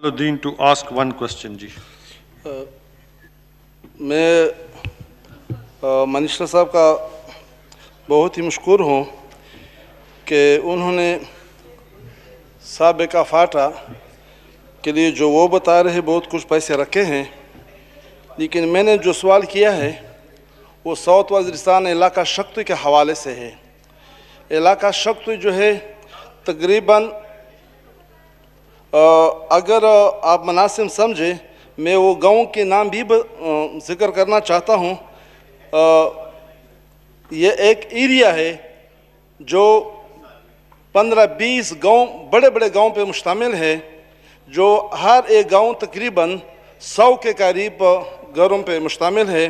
Jalaluddin to ask one question, ji. मैं minister साहब का बहुत ही मशकूर हूँ कि उन्होंने साबिका फाटा के लिए जो वो बता रहे बहुत कुछ पैसे रखे हैं, लेकिन मैंने जो सवाल किया है वो साउथ वज़ीरिस्तान इलाका शक्ति के हवाले से है। इलाका शक्ति जो है तकरीबन अगर आप मुनासिब समझे मैं वो गांव के नाम भी ज़िक्र करना चाहता हूँ। ये एक एरिया है जो 15-20 गांव बड़े बड़े गांव पे मुश्तमिल है, जो हर एक गांव तकरीबन 100 के करीब घरों पे मुश्तमिल है।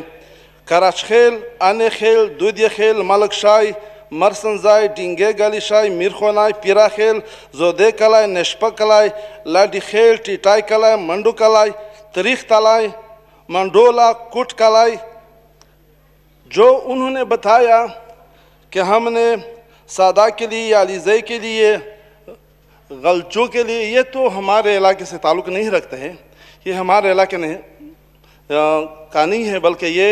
कराच खेल, आने खेल, दूधिया खेल, मलक शाही, मरसनजाई, डिंगे गाली शाही, मीरखोनाई, पीरा खेल, जोदे कलाई, नेशपा कलाई, लाडी खेल, टीटाई कलाई, मंडू कलाई, तरीख तलाई, मंडोला, कुट कलाई, जो उन्होंने बताया कि हमने सादा के लिए या अलीज़े के लिए, गलचों के लिए, ये तो हमारे इलाके से ताल्लुक़ नहीं रखते हैं, ये हमारे इलाके नहीं का नहीं है, बल्कि ये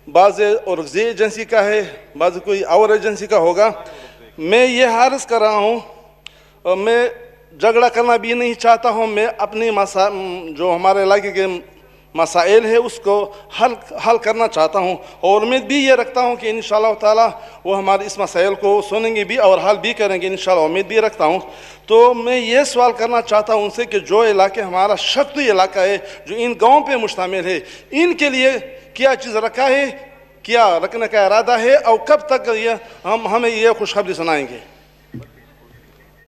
बाज़ औरज़ी एजेंसी का है, बाज़ कोई और एजेंसी का होगा। मैं ये हारिस कर रहा हूँ, मैं झगड़ा करना भी नहीं चाहता हूँ। मैं अपनी जो हमारे इलाके के मसाइल है उसको हल करना चाहता हूँ, और उम्मीद भी ये रखता हूँ कि इंशाअल्लाह ताला वो हमारे इस मसाइल को सुनेंगे भी और हल भी करेंगे, इंशाअल्लाह उम्मीद भी रखता हूँ। तो मैं ये सवाल करना चाहता हूँ उनसे कि जो इलाके हमारा शक्ति इलाका है, जो इन गाँव पे मुश्तमिल है, इनके लिए क्या चीज़ रखा है, क्या रखने का इरादा है, और कब तक ये हमें ये खुशखबरी सुनाएंगे।